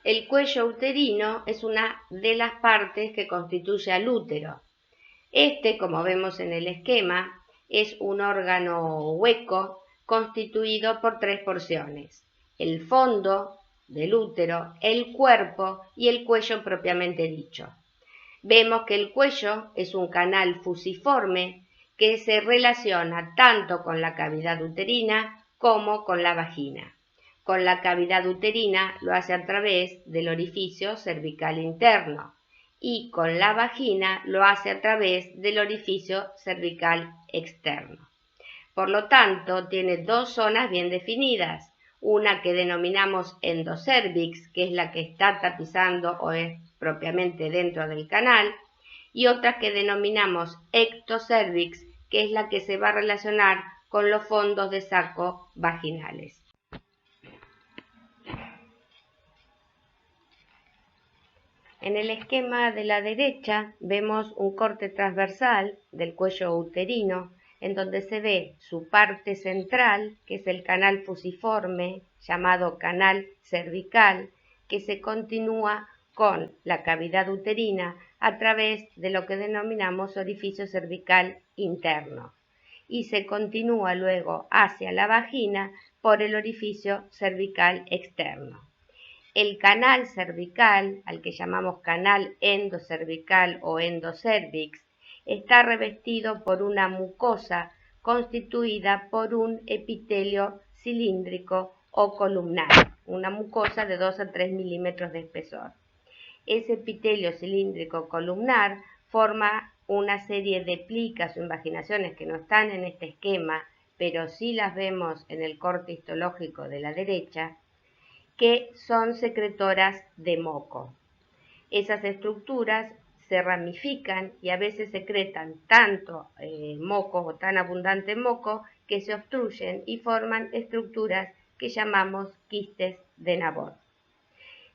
El cuello uterino es una de las partes que constituye al útero. Como vemos en el esquema, es un órgano hueco constituido por tres porciones: el fondo del útero, el cuerpo y el cuello propiamente dicho. Vemos que el cuello es un canal fusiforme que se relaciona tanto con la cavidad uterina como con la vagina. Con la cavidad uterina lo hace a través del orificio cervical interno y con la vagina lo hace a través del orificio cervical externo. Por lo tanto, tiene dos zonas bien definidas, una que denominamos endocervix, que es la que está tapizando o es propiamente dentro del canal, y otra que denominamos ectocervix, que es la que se va a relacionar con los fondos de saco vaginales. En el esquema de la derecha vemos un corte transversal del cuello uterino, en donde se ve su parte central, que es el canal fusiforme, llamado canal cervical, que se continúa con la cavidad uterina a través de lo que denominamos orificio cervical interno, y se continúa luego hacia la vagina por el orificio cervical externo. El canal cervical, al que llamamos canal endocervical o endocervix, está revestido por una mucosa constituida por un epitelio cilíndrico o columnar, una mucosa de 2 a 3 milímetros de espesor. Ese epitelio cilíndrico columnar forma una serie de plicas o invaginaciones que no están en este esquema, pero sí las vemos en el corte histológico de la derecha, que son secretoras de moco. Esas estructuras se ramifican y a veces secretan tanto moco o tan abundante moco que se obstruyen y forman estructuras que llamamos quistes de Nabor.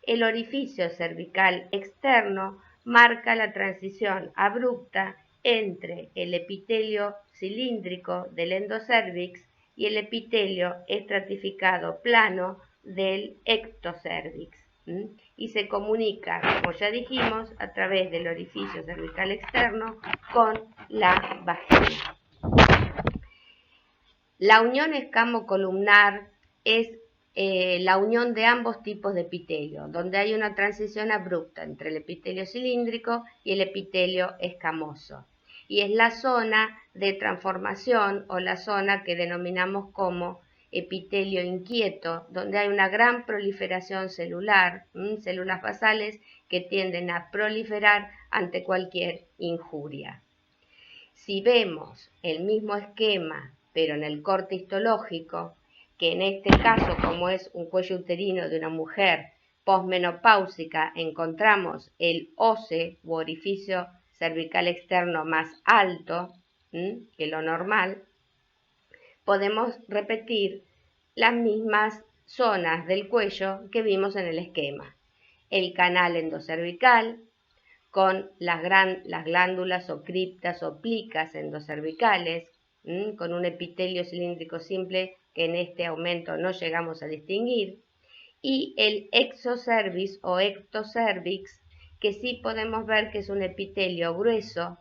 El orificio cervical externo marca la transición abrupta entre el epitelio cilíndrico del endocervix y el epitelio estratificado plano del ectocervix, y se comunica, como ya dijimos, a través del orificio cervical externo con la vagina. La unión escamocolumnar es la unión de ambos tipos de epitelio, donde hay una transición abrupta entre el epitelio cilíndrico y el epitelio escamoso. Y es la zona de transformación o la zona que denominamos como epitelio inquieto, donde hay una gran proliferación celular, células basales que tienden a proliferar ante cualquier injuria. Si vemos el mismo esquema, pero en el corte histológico, que en este caso, como es un cuello uterino de una mujer posmenopáusica, encontramos el OCE u orificio cervical externo más alto que lo normal, podemos repetir las mismas zonas del cuello que vimos en el esquema. El canal endocervical, con las glándulas o criptas o plicas endocervicales, con un epitelio cilíndrico simple que en este aumento no llegamos a distinguir, y el exocervix o ectocervix, que sí podemos ver que es un epitelio grueso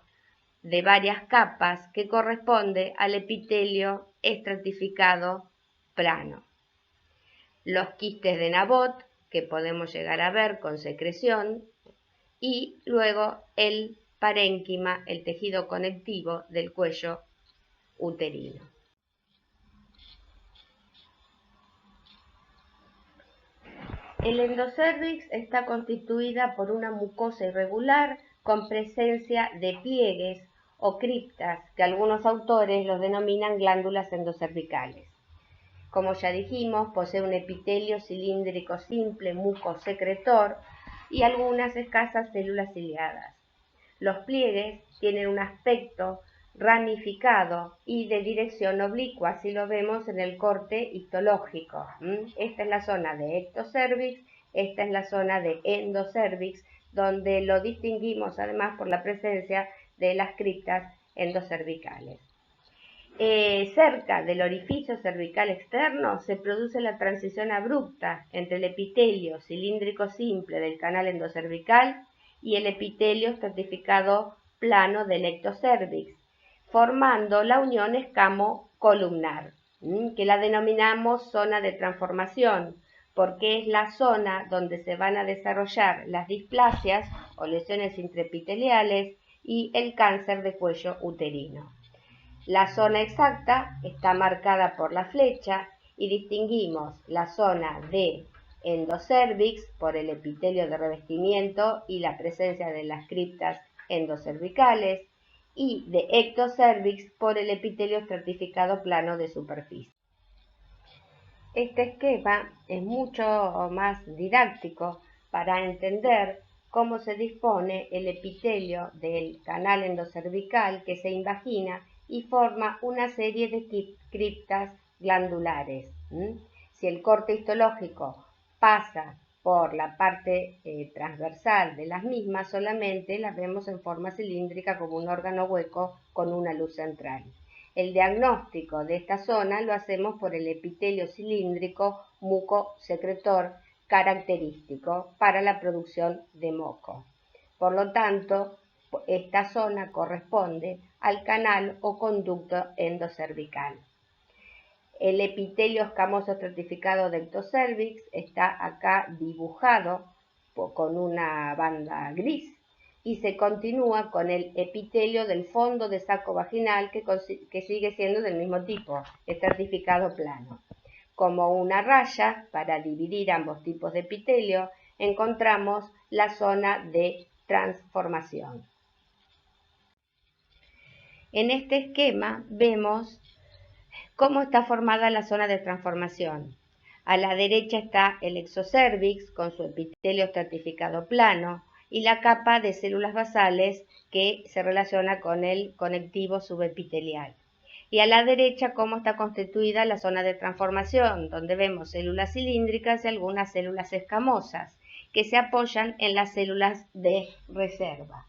de varias capas que corresponde al epitelio estratificado plano. Los quistes de Nabot, que podemos llegar a ver con secreción, y luego el parénquima, el tejido conectivo del cuello uterino. El endocervix está constituida por una mucosa irregular con presencia de pliegues o criptas, que algunos autores los denominan glándulas endocervicales. Como ya dijimos, posee un epitelio cilíndrico simple, mucosecretor, y algunas escasas células ciliadas. Los pliegues tienen un aspecto ramificado y de dirección oblicua, así lo vemos en el corte histológico. Esta es la zona de ectocervix, esta es la zona de endocervix, donde lo distinguimos además por la presencia de las criptas endocervicales. Cerca del orificio cervical externo se produce la transición abrupta entre el epitelio cilíndrico simple del canal endocervical y el epitelio estratificado plano del ectocervix, formando la unión escamo-columnar, que la denominamos zona de transformación, porque es la zona donde se van a desarrollar las displasias o lesiones intraepiteliales y el cáncer de cuello uterino. La zona exacta está marcada por la flecha y distinguimos la zona de endocervix por el epitelio de revestimiento y la presencia de las criptas endocervicales y de ectocervix por el epitelio estratificado plano de superficie. Este esquema es mucho más didáctico para entender cómo se dispone el epitelio del canal endocervical que se invagina y forma una serie de criptas glandulares. Si el corte histológico pasa por la parte transversal de las mismas, solamente las vemos en forma cilíndrica como un órgano hueco con una luz central. El diagnóstico de esta zona lo hacemos por el epitelio cilíndrico mucosecretor característico para la producción de moco. Por lo tanto, esta zona corresponde al canal o conducto endocervical. El epitelio escamoso estratificado del ectocervix está acá dibujado con una banda gris y se continúa con el epitelio del fondo de saco vaginal que sigue siendo del mismo tipo, estratificado plano. Como una raya, para dividir ambos tipos de epitelio, encontramos la zona de transformación. En este esquema vemos cómo está formada la zona de transformación. A la derecha está el exocervix con su epitelio estratificado plano y la capa de células basales que se relaciona con el conectivo subepitelial. Y a la derecha cómo está constituida la zona de transformación, donde vemos células cilíndricas y algunas células escamosas que se apoyan en las células de reserva.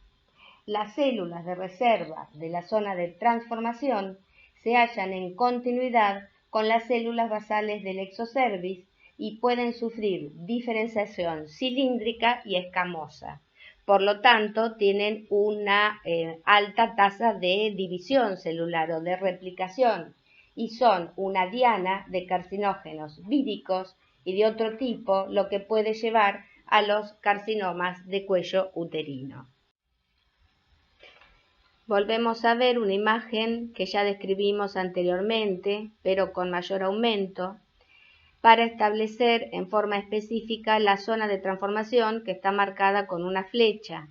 Las células de reserva de la zona de transformación se hallan en continuidad con las células basales del exocervix y pueden sufrir diferenciación cilíndrica y escamosa. Por lo tanto, tienen una alta tasa de división celular o de replicación y son una diana de carcinógenos víricos y de otro tipo, lo que puede llevar a los carcinomas de cuello uterino. Volvemos a ver una imagen que ya describimos anteriormente, pero con mayor aumento, para establecer en forma específica la zona de transformación que está marcada con una flecha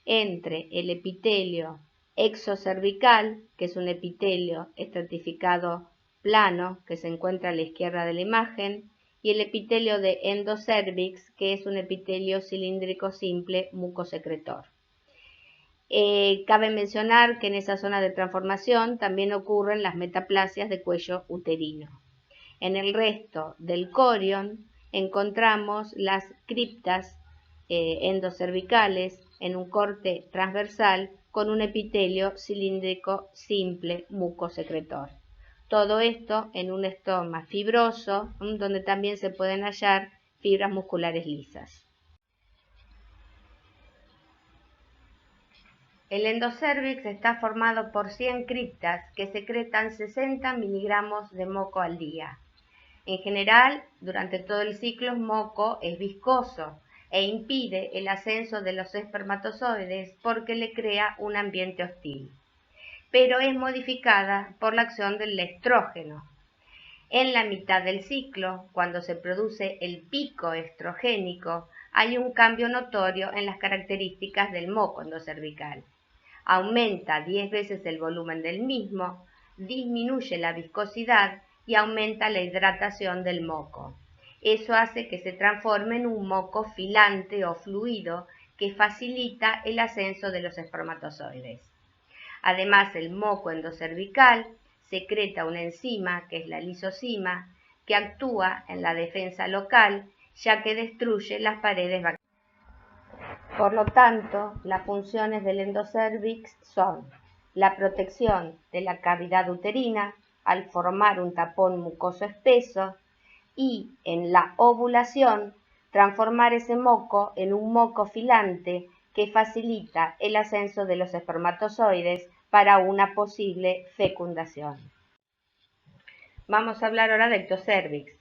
entre el epitelio exocervical, que es un epitelio estratificado plano que se encuentra a la izquierda de la imagen, y el epitelio de endocervix, que es un epitelio cilíndrico simple mucosecretor. Cabe mencionar que en esa zona de transformación también ocurren las metaplasias de cuello uterino. En el resto del corion encontramos las criptas endocervicales en un corte transversal con un epitelio cilíndrico simple mucosecretor. Todo esto en un estoma fibroso, donde también se pueden hallar fibras musculares lisas. El endocervix está formado por 100 criptas que secretan 60 miligramos de moco al día. En general, durante todo el ciclo el moco es viscoso e impide el ascenso de los espermatozoides porque le crea un ambiente hostil, pero es modificada por la acción del estrógeno. En la mitad del ciclo, cuando se produce el pico estrogénico, hay un cambio notorio en las características del moco endocervical. Aumenta 10 veces el volumen del mismo, disminuye la viscosidad y aumenta la hidratación del moco. Eso hace que se transforme en un moco filante o fluido que facilita el ascenso de los espermatozoides. Además, el moco endocervical secreta una enzima, que es la lisozima, que actúa en la defensa local, ya que destruye las paredes bacterianas. Por lo tanto, las funciones del endocervix son la protección de la cavidad uterina al formar un tapón mucoso espeso y en la ovulación transformar ese moco en un moco filante que facilita el ascenso de los espermatozoides para una posible fecundación. Vamos a hablar ahora del ectocervix.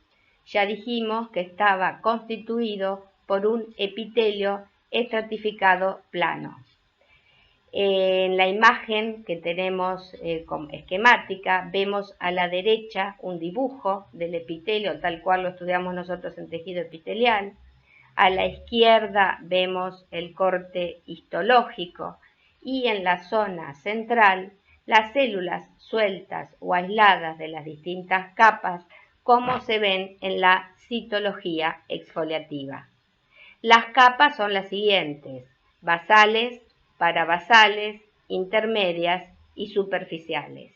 Ya dijimos que estaba constituido por un epitelio estratificado plano. En la imagen que tenemos esquemática, vemos a la derecha un dibujo del epitelio, tal cual lo estudiamos nosotros en tejido epitelial. A la izquierda vemos el corte histológico y en la zona central las células sueltas o aisladas de las distintas capas, como se ven en la citología exfoliativa. Las capas son las siguientes: basales, parabasales, intermedias y superficiales.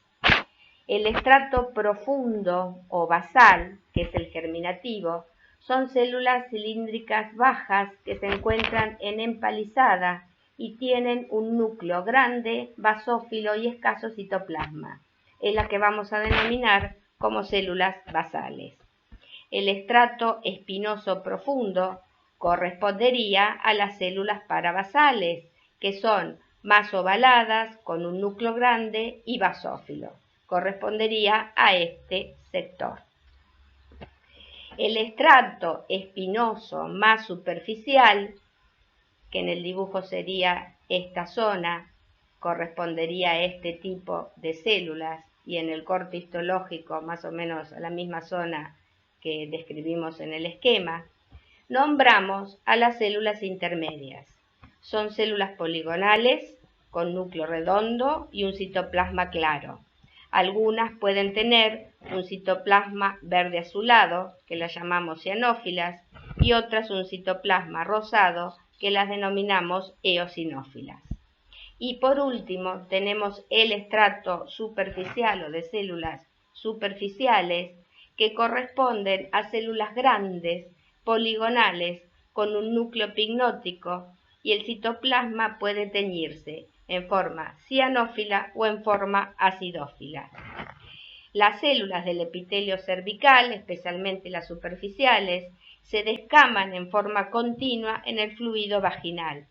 El estrato profundo o basal, que es el germinativo, son células cilíndricas bajas que se encuentran en empalizada y tienen un núcleo grande, basófilo y escaso citoplasma. Es la que vamos a denominar como células basales. El estrato espinoso profundo correspondería a las células parabasales, que son más ovaladas, con un núcleo grande y basófilo. Correspondería a este sector. El estrato espinoso más superficial, que en el dibujo sería esta zona, correspondería a este tipo de células, y en el corte histológico más o menos a la misma zona que describimos en el esquema. Nombramos a las células intermedias. Son células poligonales con núcleo redondo y un citoplasma claro. Algunas pueden tener un citoplasma verde azulado, que las llamamos cianófilas, y otras un citoplasma rosado, que las denominamos eosinófilas. Y por último tenemos el estrato superficial o de células superficiales, que corresponden a células grandes, poligonales, con un núcleo pignótico, y el citoplasma puede teñirse en forma cianófila o en forma acidófila. Las células del epitelio cervical, especialmente las superficiales, se descaman en forma continua en el fluido vaginal.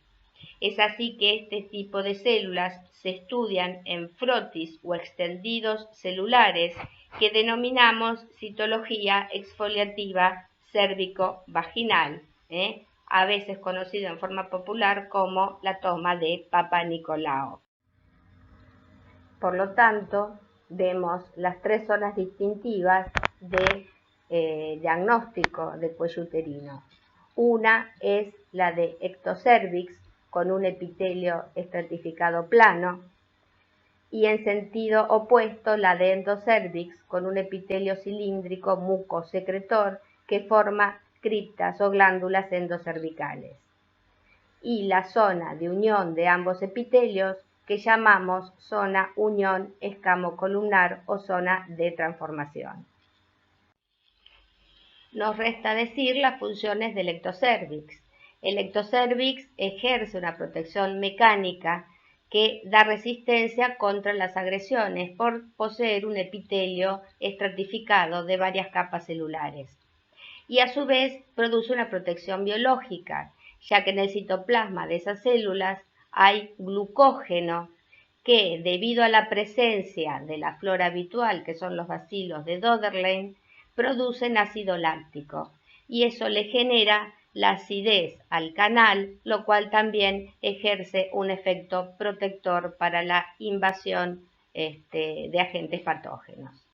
Es así que este tipo de células se estudian en frotis o extendidos celulares que denominamos citología exfoliativa cérvico-vaginal, a veces conocido en forma popular como la toma de Papa Nicolau. Por lo tanto, vemos las tres zonas distintivas de diagnóstico de cuello uterino. Una es la de ectocervix, con un epitelio estratificado plano, y en sentido opuesto la de endocervix, con un epitelio cilíndrico mucosecretor que forma criptas o glándulas endocervicales. Y la zona de unión de ambos epitelios, que llamamos zona unión escamocolumnar o zona de transformación. Nos resta decir las funciones del ectocervix. El ectocervix ejerce una protección mecánica que da resistencia contra las agresiones por poseer un epitelio estratificado de varias capas celulares. Y a su vez produce una protección biológica, ya que en el citoplasma de esas células hay glucógeno que, debido a la presencia de la flora habitual, que son los bacilos de Döderlein, producen ácido láctico, y eso le genera la acidez al canal, lo cual también ejerce un efecto protector para la invasión de agentes patógenos.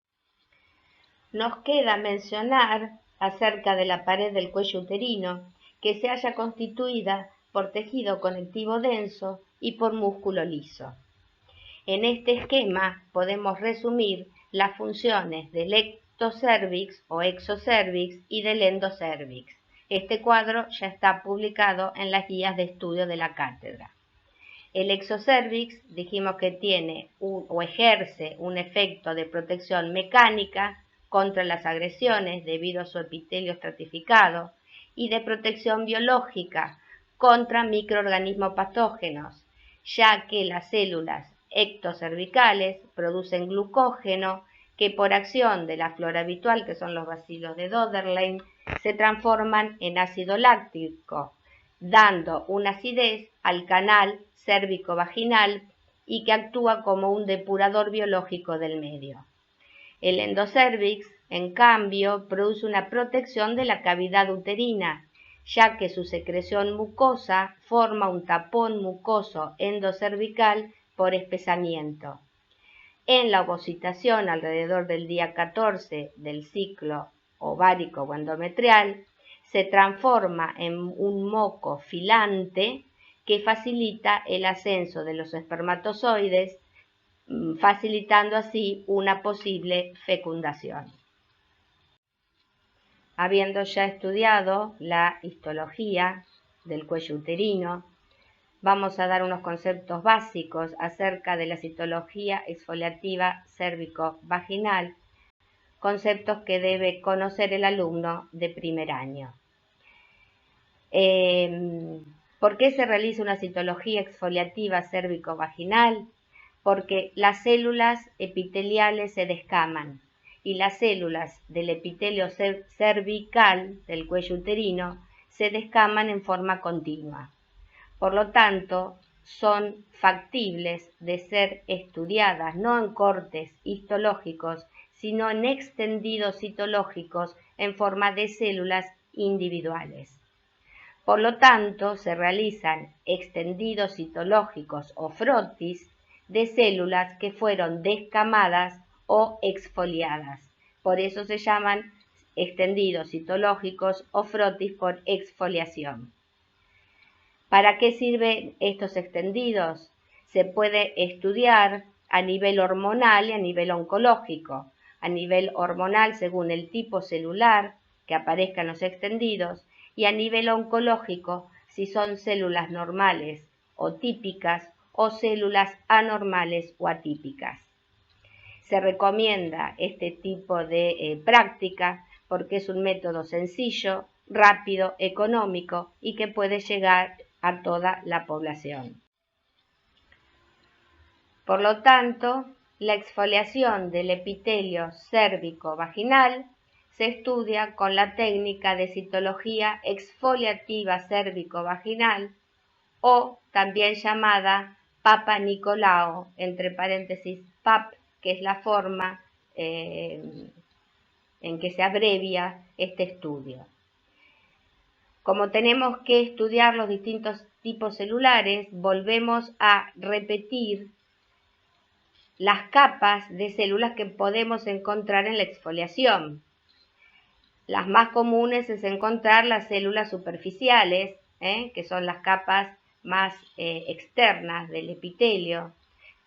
Nos queda mencionar acerca de la pared del cuello uterino, que se halla constituida por tejido conectivo denso y por músculo liso. En este esquema podemos resumir las funciones del ectocervix o exocervix y del endocervix. Este cuadro ya está publicado en las guías de estudio de la cátedra. El exocervix dijimos que tiene o ejerce un efecto de protección mecánica contra las agresiones debido a su epitelio estratificado y de protección biológica contra microorganismos patógenos, ya que las células ectocervicales producen glucógeno que por acción de la flora habitual, que son los bacilos de Döderlein, se transforman en ácido láctico, dando una acidez al canal cérvico-vaginal y que actúa como un depurador biológico del medio. El endocérvix, en cambio, produce una protección de la cavidad uterina, ya que su secreción mucosa forma un tapón mucoso endocervical por espesamiento. En la ovocitación alrededor del día 14 del ciclo ovárico o endometrial, se transforma en un moco filante que facilita el ascenso de los espermatozoides, facilitando así una posible fecundación. Habiendo ya estudiado la histología del cuello uterino, vamos a dar unos conceptos básicos acerca de la citología exfoliativa cérvico-vaginal, conceptos que debe conocer el alumno de primer año. ¿Por qué se realiza una citología exfoliativa cérvico-vaginal? Porque las células epiteliales se descaman y las células del epitelio cervical del cuello uterino se descaman en forma continua. Por lo tanto, son factibles de ser estudiadas no en cortes histológicos, sino en extendidos citológicos en forma de células individuales. Por lo tanto, se realizan extendidos citológicos o frotis de células que fueron descamadas o exfoliadas. Por eso se llaman extendidos citológicos o frotis por exfoliación. ¿Para qué sirven estos extendidos? Se puede estudiar a nivel hormonal y a nivel oncológico. A nivel hormonal según el tipo celular que aparezcan los extendidos y a nivel oncológico si son células normales o típicas o células anormales o atípicas. Se recomienda este tipo de práctica porque es un método sencillo, rápido, económico y que puede llegar a toda la población. Por lo tanto, la exfoliación del epitelio cérvico-vaginal se estudia con la técnica de citología exfoliativa cérvico-vaginal o también llamada Papa Nicolau, entre paréntesis PAP, que es la forma en que se abrevia este estudio. Como tenemos que estudiar los distintos tipos celulares, volvemos a repetir las capas de células que podemos encontrar en la exfoliación. Las más comunes es encontrar las células superficiales, que son las capas más externas del epitelio.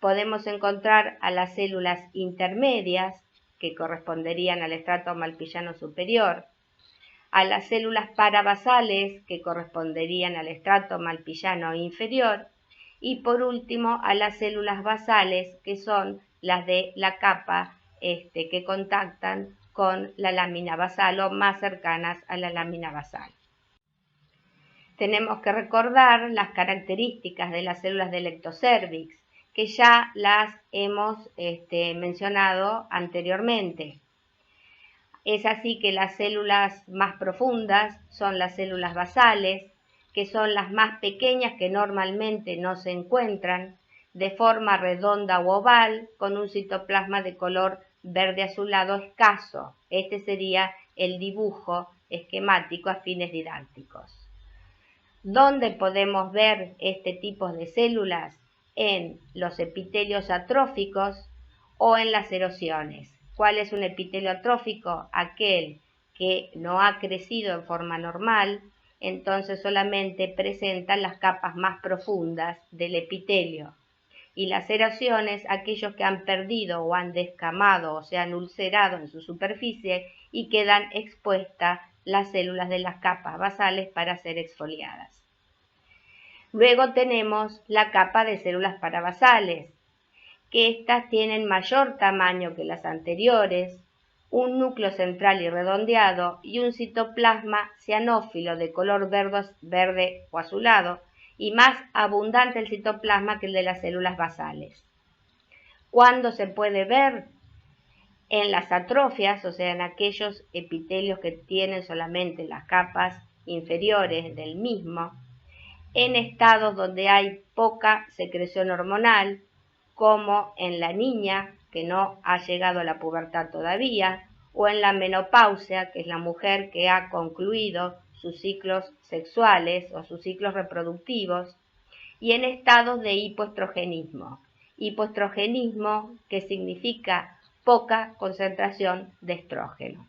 Podemos encontrar a las células intermedias, que corresponderían al estrato malpillano superior, a las células parabasales, que corresponderían al estrato malpillano inferior, y por último a las células basales, que son las de la capa que contactan con la lámina basal o más cercanas a la lámina basal. Tenemos que recordar las características de las células del ectocervix, que ya las hemos mencionado anteriormente. Es así que las células más profundas son las células basales, que son las más pequeñas que normalmente no se encuentran, de forma redonda u oval, con un citoplasma de color verde azulado escaso. Este sería el dibujo esquemático a fines didácticos. ¿Dónde podemos ver este tipo de células? En los epitelios atróficos o en las erosiones. ¿Cuál es un epitelio atrófico? Aquel que no ha crecido en forma normal, entonces solamente presenta las capas más profundas del epitelio. Y las erosiones, aquellos que han perdido o han descamado o se han ulcerado en su superficie y quedan expuestas las células de las capas basales para ser exfoliadas. Luego tenemos la capa de células parabasales, que estas tienen mayor tamaño que las anteriores, un núcleo central y redondeado y un citoplasma cianófilo de color verde o azulado y más abundante el citoplasma que el de las células basales. ¿Cuándo se puede ver? En las atrofias, o sea, en aquellos epitelios que tienen solamente las capas inferiores del mismo, en estados donde hay poca secreción hormonal, como en la niña que no ha llegado a la pubertad todavía, o en la menopausia, que es la mujer que ha concluido sus ciclos sexuales o sus ciclos reproductivos, y en estados de hipoestrogenismo. Hipoestrogenismo, que significa poca concentración de estrógeno.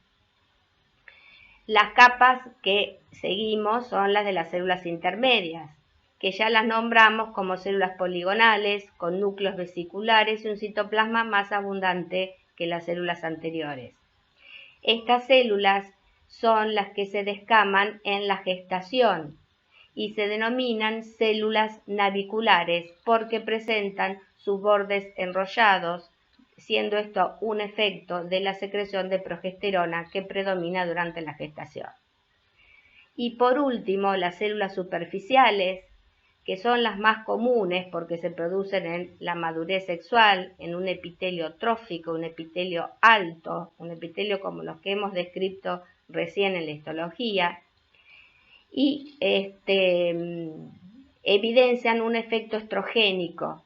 Las capas que seguimos son las de las células intermedias, que ya las nombramos como células poligonales, con núcleos vesiculares y un citoplasma más abundante que las células anteriores. Estas células son las que se descaman en la gestación y se denominan células naviculares porque presentan sus bordes enrollados, siendo esto un efecto de la secreción de progesterona que predomina durante la gestación. Y por último, las células superficiales, que son las más comunes porque se producen en la madurez sexual, en un epitelio trófico, un epitelio alto, un epitelio como los que hemos descrito recién en la histología, y evidencian un efecto estrogénico.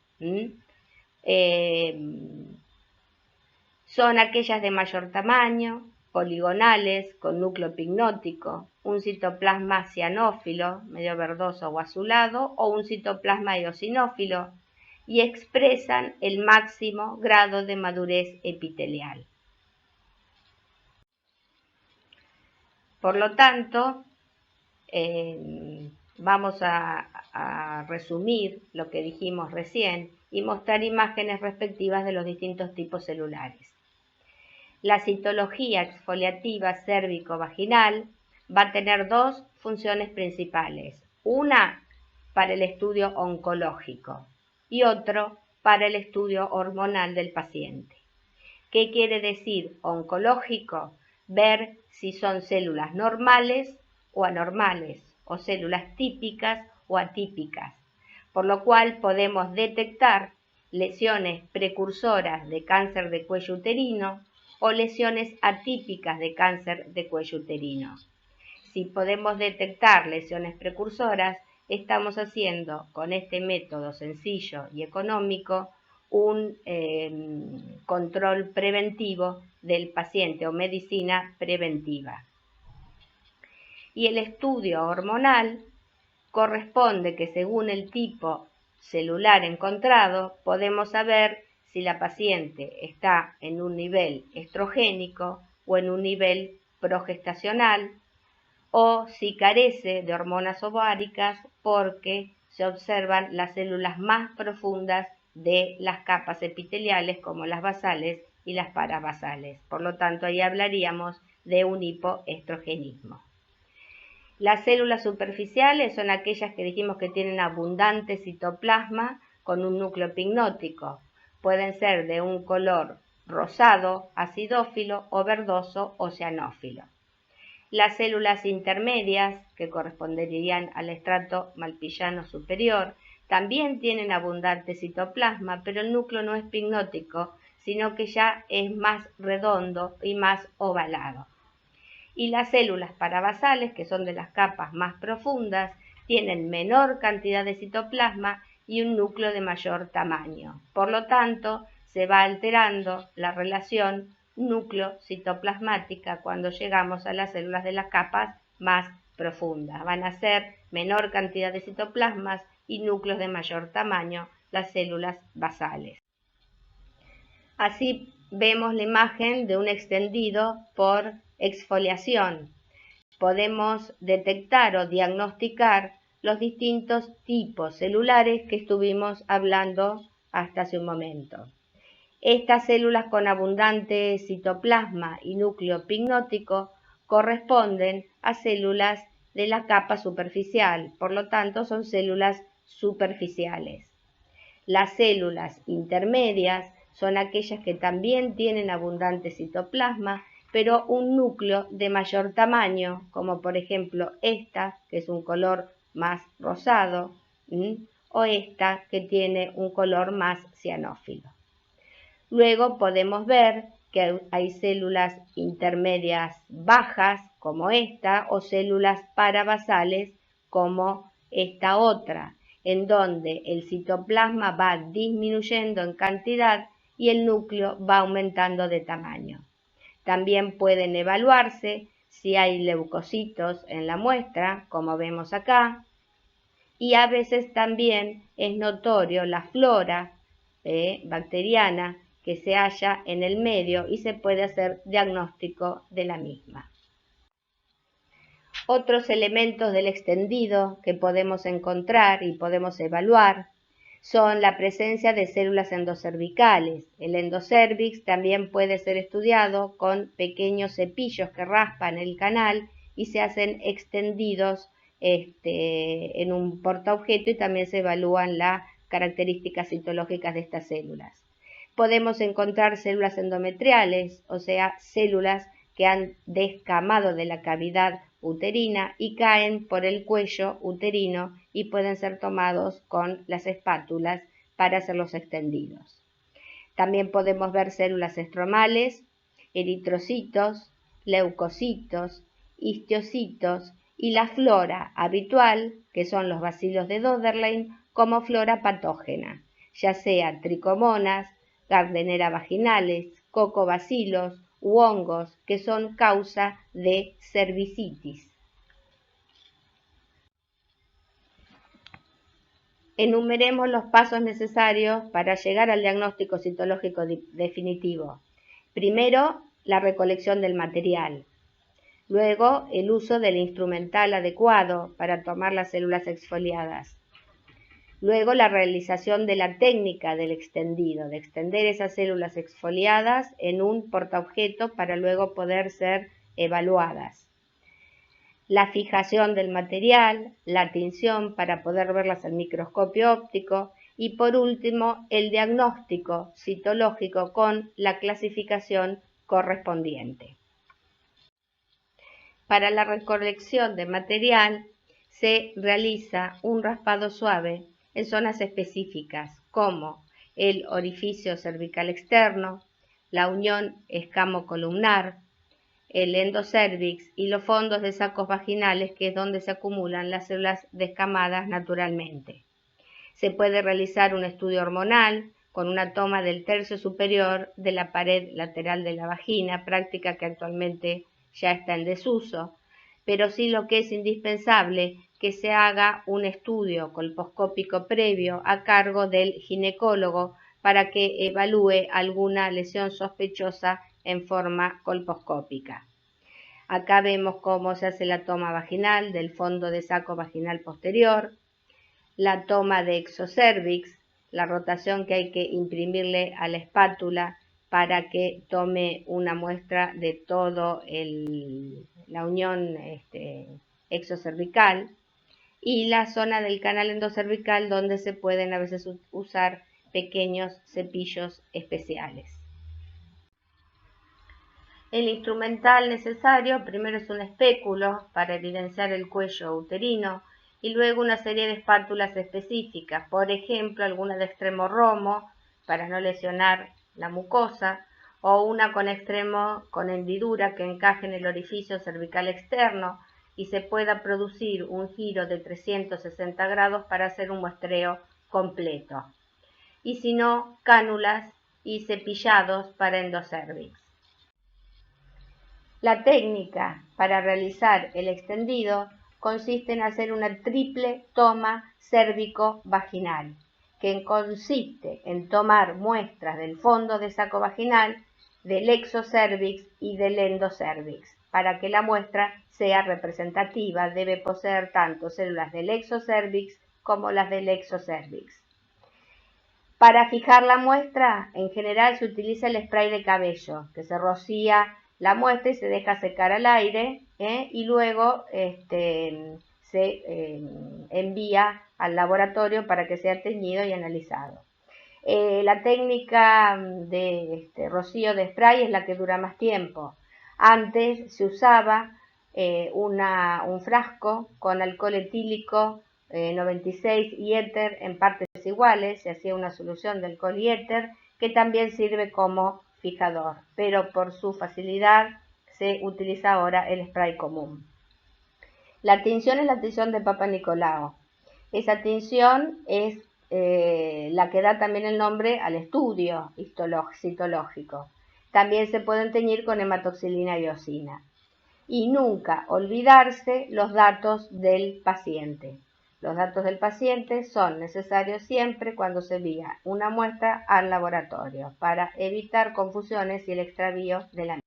Son aquellas de mayor tamaño, poligonales, con núcleo pignótico, un citoplasma cianófilo, medio verdoso o azulado, o un citoplasma eosinófilo, y expresan el máximo grado de madurez epitelial. Por lo tanto, vamos a resumir lo que dijimos recién y mostrar imágenes respectivas de los distintos tipos celulares. La citología exfoliativa cérvico-vaginal va a tener dos funciones principales, una para el estudio oncológico y otro para el estudio hormonal del paciente. ¿Qué quiere decir oncológico? Ver si son células normales o anormales, o células típicas o atípicas, por lo cual podemos detectar lesiones precursoras de cáncer de cuello uterino o lesiones atípicas de cáncer de cuello uterino. Si podemos detectar lesiones precursoras, estamos haciendo con este método sencillo y económico un control preventivo del paciente o medicina preventiva. Y el estudio hormonal corresponde que según el tipo celular encontrado podemos saber si la paciente está en un nivel estrogénico o en un nivel progestacional o si carece de hormonas ováricas porque se observan las células más profundas de las capas epiteliales como las basales y las parabasales. Por lo tanto, ahí hablaríamos de un hipoestrogenismo. Las células superficiales son aquellas que dijimos que tienen abundante citoplasma con un núcleo pignótico. Pueden ser de un color rosado, acidófilo o verdoso o cianófilo. Las células intermedias, que corresponderían al estrato malpillano superior, también tienen abundante citoplasma, pero el núcleo no es pignótico, sino que ya es más redondo y más ovalado. Y las células parabasales, que son de las capas más profundas, tienen menor cantidad de citoplasma y un núcleo de mayor tamaño. Por lo tanto, se va alterando la relación núcleo-citoplasmática cuando llegamos a las células de las capas más profundas. Van a ser menor cantidad de citoplasmas y núcleos de mayor tamaño, las células basales. Así vemos la imagen de un extendido por exfoliación. Podemos detectar o diagnosticar los distintos tipos celulares que estuvimos hablando hasta hace un momento. Estas células con abundante citoplasma y núcleo pignótico corresponden a células de la capa superficial, por lo tanto son células superficiales. Las células intermedias son aquellas que también tienen abundante citoplasma, pero un núcleo de mayor tamaño, como por ejemplo esta, que es un color más rosado, o esta, que tiene un color más cianófilo. Luego podemos ver que hay células intermedias bajas, como esta, o células parabasales, como esta otra, en donde el citoplasma va disminuyendo en cantidad y el núcleo va aumentando de tamaño. También pueden evaluarse si hay leucocitos en la muestra, como vemos acá, y a veces también es notorio la flora bacteriana que se halla en el medio y se puede hacer diagnóstico de la misma. Otros elementos del extendido que podemos encontrar y podemos evaluar son la presencia de células endocervicales. El endocervix también puede ser estudiado con pequeños cepillos que raspan el canal y se hacen extendidos en un portaobjeto, y también se evalúan las características citológicas de estas células. Podemos encontrar células endometriales, o sea, células que han descamado de la cavidad uterina y caen por el cuello uterino y pueden ser tomados con las espátulas para hacerlos extendidos. También podemos ver células estromales, eritrocitos, leucocitos, histiocitos y la flora habitual, que son los bacilos de Döderlein, como flora patógena, ya sea tricomonas, gardnerella vaginales, cocobacilos u hongos que son causa de cervicitis. Enumeremos los pasos necesarios para llegar al diagnóstico citológico definitivo. Primero, la recolección del material. Luego, el uso del instrumental adecuado para tomar las células exfoliadas. Luego, la realización de la técnica del extendido, de extender esas células exfoliadas en un portaobjeto para luego poder ser evaluadas. La fijación del material, la tinción para poder verlas al microscopio óptico y, por último, el diagnóstico citológico con la clasificación correspondiente. Para la recolección de material se realiza un raspado suave en zonas específicas como el orificio cervical externo, la unión escamo-columnar, el endocervix y los fondos de sacos vaginales, que es donde se acumulan las células descamadas naturalmente. Se puede realizar un estudio hormonal con una toma del tercio superior de la pared lateral de la vagina, práctica que actualmente ya está en desuso, pero sí lo que es indispensable que se haga un estudio colposcópico previo a cargo del ginecólogo para que evalúe alguna lesión sospechosa en forma colposcópica. Acá vemos cómo se hace la toma vaginal del fondo de saco vaginal posterior, la toma de exocervix, la rotación que hay que imprimirle a la espátula para que tome una muestra de todo la unión exocervical, y la zona del canal endocervical, donde se pueden a veces usar pequeños cepillos especiales. El instrumental necesario primero es un espéculo para evidenciar el cuello uterino y luego una serie de espátulas específicas, por ejemplo alguna de extremo romo para no lesionar la mucosa, o una con extremo con hendidura que encaje en el orificio cervical externo y se pueda producir un giro de 360 grados para hacer un muestreo completo. Y si no, cánulas y cepillados para endocervix. La técnica para realizar el extendido consiste en hacer una triple toma cérvico-vaginal, que consiste en tomar muestras del fondo de saco vaginal, del exocervix y del endocervix. Para que la muestra sea representativa, debe poseer tanto células del exocervix como las del exocervix. Para fijar la muestra, en general se utiliza el spray de cabello, que se rocía la muestra y se deja secar al aire, y luego se envía al laboratorio para que sea teñido y analizado. La técnica de rocío de spray es la que dura más tiempo. Antes se usaba un frasco con alcohol etílico 96 y éter en partes iguales, se hacía una solución de alcohol y éter que también sirve como fijador, pero por su facilidad se utiliza ahora el spray común. La tinción es la tinción de Papa Nicolau. Esa tinción es la que da también el nombre al estudio citológico. También se pueden teñir con hematoxilina y eosina. Y nunca olvidarse los datos del paciente. Los datos del paciente son necesarios siempre cuando se envía una muestra al laboratorio para evitar confusiones y el extravío de la misma.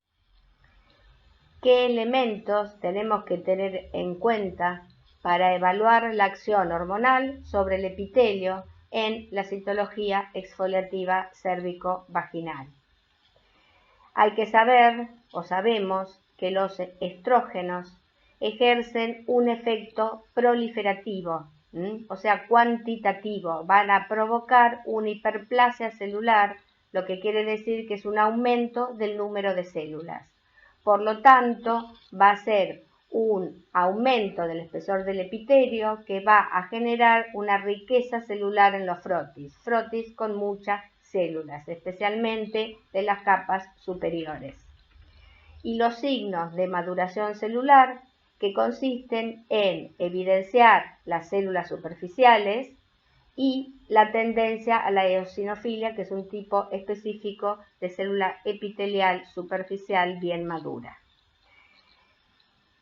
¿Qué elementos tenemos que tener en cuenta para evaluar la acción hormonal sobre el epitelio en la citología exfoliativa cérvico-vaginal? Hay que saber, o sabemos, que los estrógenos ejercen un efecto proliferativo, o sea, cuantitativo. Van a provocar una hiperplasia celular, lo que quiere decir que es un aumento del número de células. Por lo tanto, va a ser un aumento del espesor del epitelio que va a generar una riqueza celular en los frotis con muchas células, especialmente de las capas superiores. Y los signos de maduración celular, que consisten en evidenciar las células superficiales y la tendencia a la eosinofilia, que es un tipo específico de célula epitelial superficial bien madura.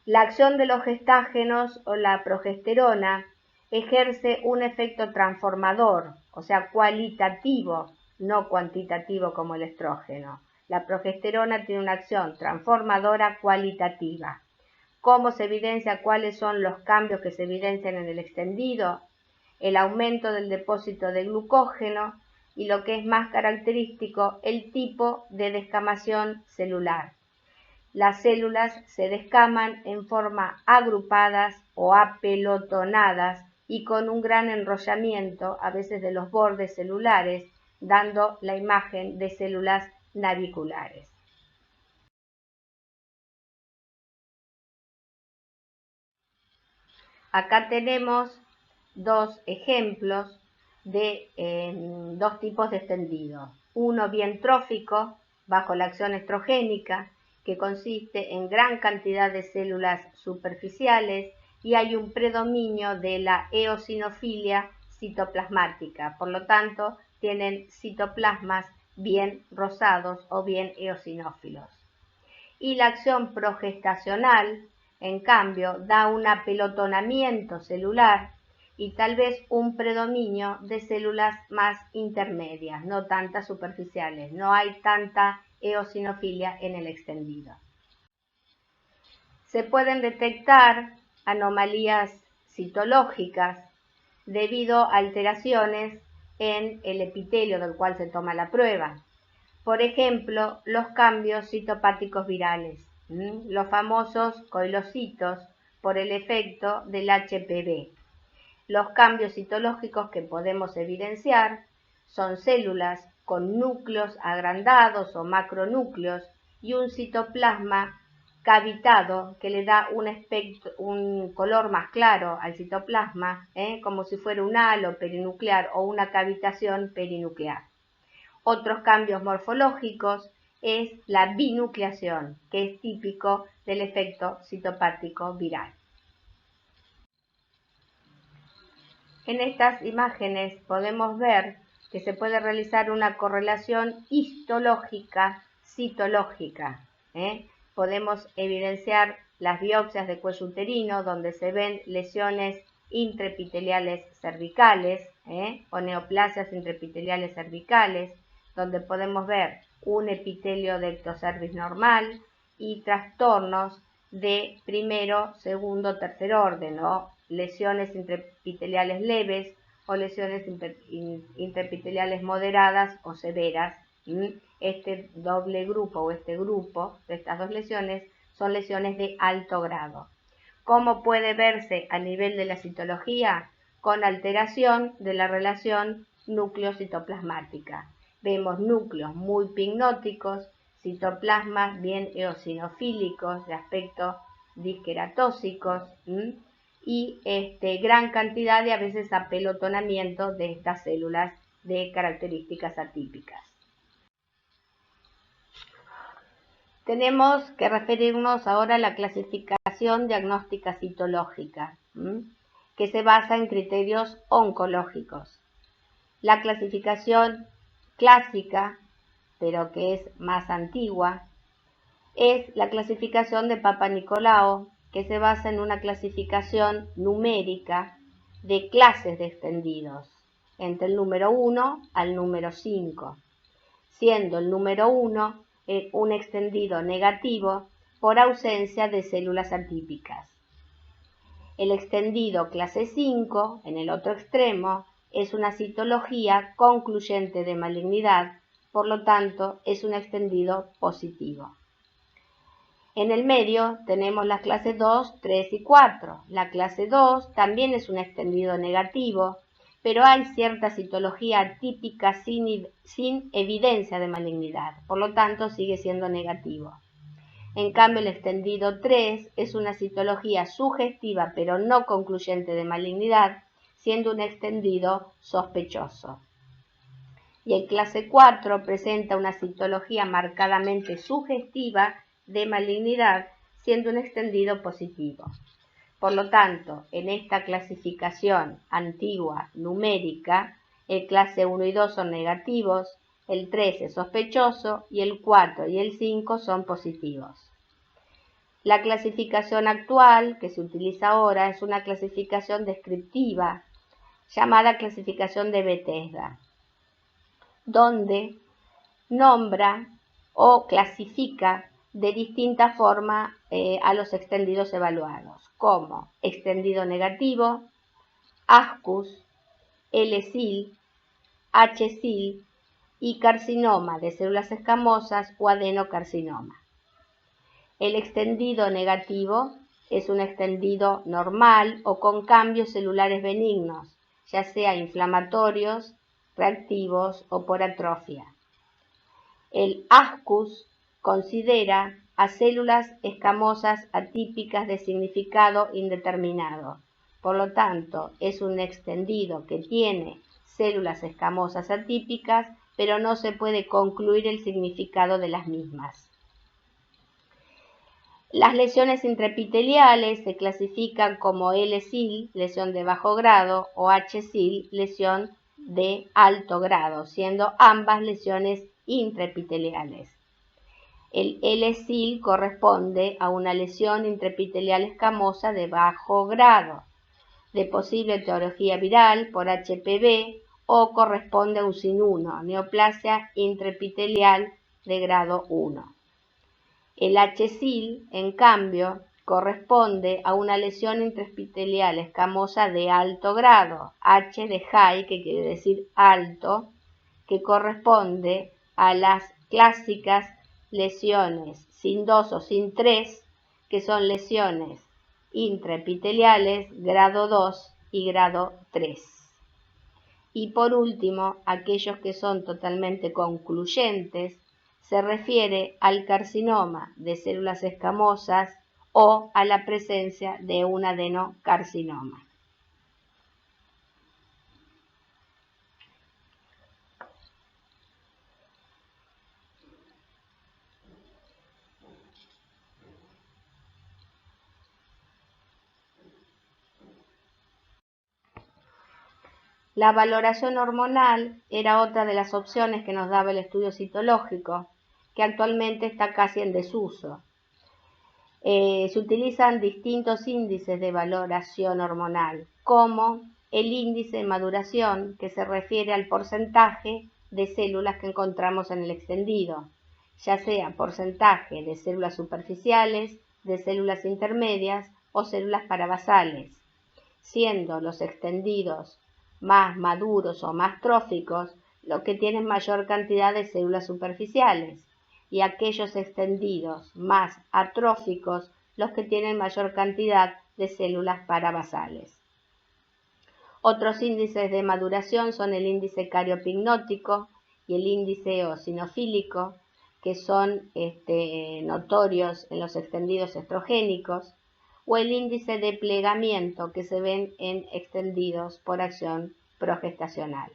La acción de los gestágenos o la progesterona ejerce un efecto transformador, o sea, cualitativo, no cuantitativo como el estrógeno. La progesterona tiene una acción transformadora cualitativa. ¿Cómo se evidencia cuáles son los cambios que se evidencian en el extendido? El aumento del depósito de glucógeno y, lo que es más característico, el tipo de descamación celular. Las células se descaman en forma agrupadas o apelotonadas y con un gran enrollamiento, a veces de los bordes celulares, dando la imagen de células naviculares. Acá tenemos dos ejemplos de dos tipos de extendido. Uno bien trófico, bajo la acción estrogénica, que consiste en gran cantidad de células superficiales y hay un predominio de la eosinofilia citoplasmática. Por lo tanto, tienen citoplasmas bien rosados o bien eosinófilos. Y la acción progestacional, en cambio, da un apelotonamiento celular y tal vez un predominio de células más intermedias, no tantas superficiales. No hay tanta eosinofilia en el extendido. Se pueden detectar anomalías citológicas debido a alteraciones en el epitelio del cual se toma la prueba. Por ejemplo, los cambios citopáticos virales, los famosos coilocitos por el efecto del HPV. Los cambios citológicos que podemos evidenciar son células con núcleos agrandados o macronúcleos y un citoplasma cavitado que le da un color más claro al citoplasma, como si fuera un halo perinuclear o una cavitación perinuclear. Otros cambios morfológicos es la binucleación, que es típico del efecto citopático viral. En estas imágenes podemos ver que se puede realizar una correlación histológica citológica. Podemos evidenciar las biopsias de cuello uterino donde se ven lesiones intraepiteliales cervicales o neoplasias intraepiteliales cervicales, donde podemos ver un epitelio de ectocervix normal y trastornos de primero, segundo, tercer orden, o lesiones intraepiteliales leves o lesiones intraepiteliales moderadas o severas. Este doble grupo o este grupo de estas dos lesiones son lesiones de alto grado. ¿Cómo puede verse a nivel de la citología? Con alteración de la relación núcleo-citoplasmática. Vemos núcleos muy pignóticos, citoplasmas bien eosinofílicos de aspecto disqueratóxicos y gran cantidad de a veces apelotonamiento de estas células de características atípicas. Tenemos que referirnos ahora a la clasificación diagnóstica citológica, que se basa en criterios oncológicos. La clasificación clásica, pero que es más antigua, es la clasificación de Papanicolau, que se basa en una clasificación numérica de clases de extendidos, entre el número 1 al número 5, siendo el número 1 un extendido negativo por ausencia de células atípicas. El extendido clase 5, en el otro extremo, es una citología concluyente de malignidad, por lo tanto es un extendido positivo. En el medio tenemos las clases 2, 3 y 4. La clase 2 también es un extendido negativo, pero hay cierta citología atípica sin evidencia de malignidad, por lo tanto sigue siendo negativo. En cambio, el extendido 3 es una citología sugestiva pero no concluyente de malignidad, siendo un extendido sospechoso. Y el clase 4 presenta una citología marcadamente sugestiva de malignidad, siendo un extendido positivo. Por lo tanto, en esta clasificación antigua numérica, el clase 1 y 2 son negativos, el 3 es sospechoso y el 4 y el 5 son positivos. La clasificación actual que se utiliza ahora es una clasificación descriptiva llamada clasificación de Bethesda, donde nombra o clasifica de distinta forma a los extendidos evaluados, como extendido negativo, ASCUS, L-Sil, H-Sil y carcinoma de células escamosas o adenocarcinoma. El extendido negativo es un extendido normal o con cambios celulares benignos, ya sea inflamatorios, reactivos o por atrofia. El ASCUS considera a células escamosas atípicas de significado indeterminado. Por lo tanto, es un extendido que tiene células escamosas atípicas, pero no se puede concluir el significado de las mismas. Las lesiones intraepiteliales se clasifican como L-Sil, lesión de bajo grado, o H-Sil, lesión de alto grado, siendo ambas lesiones intraepiteliales. El L-Sil corresponde a una lesión intraepitelial escamosa de bajo grado, de posible etiología viral por HPV, o corresponde a un SIN1, neoplasia intraepitelial de grado 1. El H-Sil, en cambio, corresponde a una lesión intraepitelial escamosa de alto grado, H de high, que quiere decir alto, que corresponde a las clásicas lesiones SIN2 o SIN3, que son lesiones intraepiteliales grado 2 y grado 3. Y por último, aquellos que son totalmente concluyentes, se refiere al carcinoma de células escamosas o a la presencia de un adenocarcinoma. La valoración hormonal era otra de las opciones que nos daba el estudio citológico, que actualmente está casi en desuso. Se utilizan distintos índices de valoración hormonal, como el índice de maduración, que se refiere al porcentaje de células que encontramos en el extendido, ya sea porcentaje de células superficiales, de células intermedias o células parabasales, siendo los extendidos más maduros o más tróficos los que tienen mayor cantidad de células superficiales, y aquellos extendidos más atróficos los que tienen mayor cantidad de células parabasales. Otros índices de maduración son el índice cariopignótico y el índice eosinofílico, que son notorios en los extendidos estrogénicos, o el índice de plegamiento que se ven en extendidos por acción progestacional.